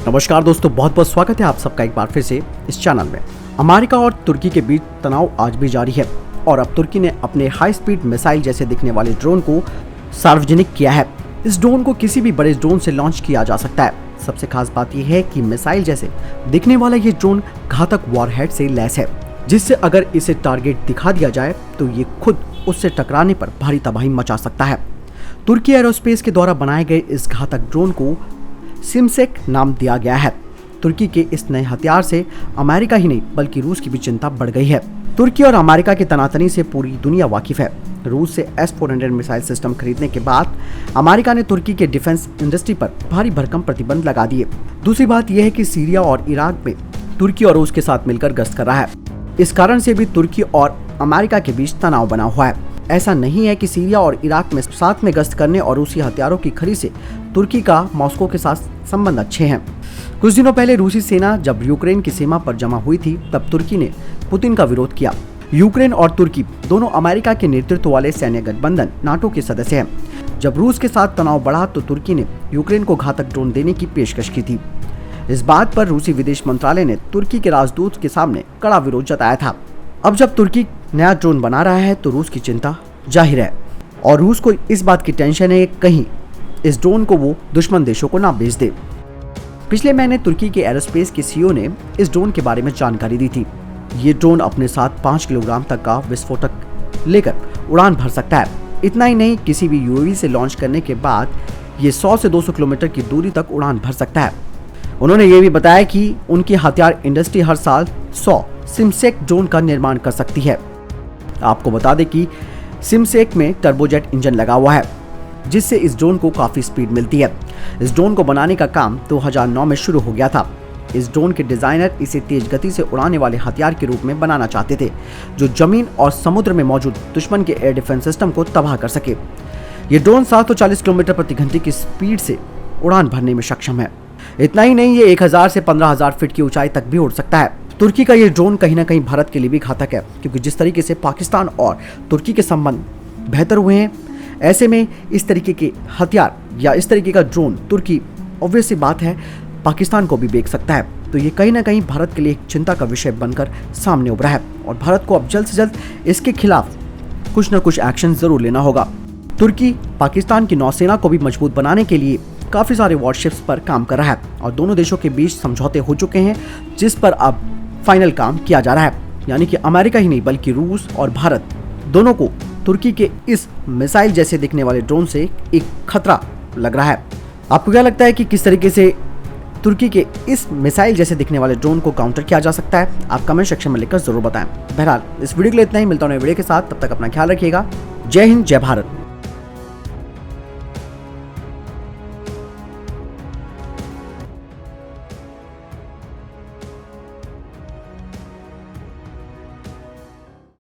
नमस्कार दोस्तों, बहुत बहुत स्वागत है आप सबका एक बार फिर से इस चैनल में। अमेरिका और तुर्की के बीच तनाव आज भी जारी है और अब तुर्की ने अपने हाई स्पीड मिसाइल जैसे दिखने वाले ड्रोन को सार्वजनिक किया है। इस ड्रोन को किसी भी बड़े ड्रोन से लॉन्च किया जा सकता है। सबसे खास बात यह है कि मिसाइल जैसे दिखने वाला ये ड्रोन घातक वॉरहेड से लैस है, जिससे अगर इसे टारगेट दिखा दिया जाए तो ये खुद उससे टकराने पर भारी तबाही मचा सकता है। तुर्की एरोस्पेस के द्वारा बनाए गए इस घातक ड्रोन को सिमसेक नाम दिया गया है। तुर्की के इस नए हथियार से अमेरिका ही नहीं बल्कि रूस की भी चिंता बढ़ गई है। तुर्की और अमेरिका की तनातनी से पूरी दुनिया वाकिफ है। रूस से S-400 मिसाइल सिस्टम खरीदने के बाद अमेरिका ने तुर्की के डिफेंस इंडस्ट्री पर भारी भरकम प्रतिबंध लगा दिए। दूसरी बात यह है कि सीरिया और इराक में तुर्की और रूस के साथ मिलकर गश्त कर रहा है। इस कारण से भी तुर्की और अमेरिका के बीच तनाव बना हुआ है। ऐसा नहीं है कि सीरिया और इराक में साथ में गश्त करने और रूसी हथियारों की खरीद से तुर्की का मॉस्को के साथ संबंध अच्छे हैं। कुछ दिनों पहले रूसी सेना जब यूक्रेन की सीमा पर जमा हुई थी, तब तुर्की ने पुतिन का विरोध किया। यूक्रेन और तुर्की दोनों अमेरिका के नेतृत्व वाले सैन्य गठबंधन नाटो के सदस्य हैं। जब रूस के साथ तनाव बढ़ा तो तुर्की ने यूक्रेन को घातक ड्रोन देने की पेशकश की थी। इस बात पर रूसी विदेश मंत्रालय ने तुर्की के राजदूत के सामने कड़ा विरोध जताया था। अब जब तुर्की नया ड्रोन बना रहा है तो रूस की चिंता जाहिर है और रूस को इस बात की टेंशन है कहीं इस ड्रोन को वो दुश्मन देशों को ना बेच दे। पिछले महीने तुर्की के एरोस्पेस के सीईओ ने इस ड्रोन के बारे में जानकारी दी थी। ये ड्रोन अपने साथ 5 किलोग्राम तक का विस्फोटक लेकर उड़ान भर सकता है। इतना ही नहीं, किसी भी यूएवी से लॉन्च करने के बाद ये 100 से 200 किलोमीटर की दूरी तक उड़ान भर सकता है। उन्होंने ये भी बताया कि उनकी हथियार इंडस्ट्री हर साल 100 सिमसेक ड्रोन का निर्माण कर सकती है। आपको बता दें कि सिमसेक में टर्बोजेट इंजन लगा हुआ है, जिससे इस ड्रोन को काफी स्पीड मिलती है। इस ड्रोन को बनाने का काम 2009 में शुरू हो गया था। इस ड्रोन के डिजाइनर इसे तेज गति से उड़ाने वाले हथियार के रूप में बनाना चाहते थे, जो जमीन और समुद्र में मौजूद दुश्मन के एयर डिफेंस सिस्टम को तबाह कर सके। ये ड्रोन 740 किलोमीटर प्रति घंटे की स्पीड से उड़ान भरने में सक्षम है। इतना ही नहीं, ये 1000 से 15000 फीट की ऊंचाई तक भी उड़ सकता है। तुर्की का ये ड्रोन कहीं ना कहीं भारत के लिए भी घातक है, क्योंकि जिस तरीके से पाकिस्तान और तुर्की के संबंध बेहतर हुए हैं, ऐसे में इस तरीके के हथियार या इस तरीके का ड्रोन तुर्की ऑब्वियस सी बात है पाकिस्तान को भी बेच सकता है। तो ये कहीं ना कहीं भारत के लिए एक चिंता का विषय बनकर सामने उभरा है और भारत को अब जल्द से जल्द इसके खिलाफ कुछ न कुछ एक्शन जरूर लेना होगा। तुर्की पाकिस्तान की नौसेना को भी मजबूत बनाने के लिए काफी सारे वॉरशिप्स पर काम कर रहा है और दोनों देशों के बीच समझौते हो चुके हैं, जिस पर अब फाइनल काम किया जा रहा है। यानी कि अमेरिका ही नहीं बल्कि रूस और भारत दोनों को तुर्की के इस मिसाइल जैसे दिखने वाले ड्रोन से एक खतरा लग रहा है। आपको क्या लगता है कि किस तरीके से तुर्की के इस मिसाइल जैसे दिखने वाले ड्रोन को काउंटर किया जा सकता है? आप कमेंट सेक्शन में लिखकर जरूर बताएं। बहरहाल इस वीडियो के लिए इतना ही, मिलता हूं नए वीडियो के साथ। तब तक अपना ख्याल रखिएगा। जय हिंद, जय भारत।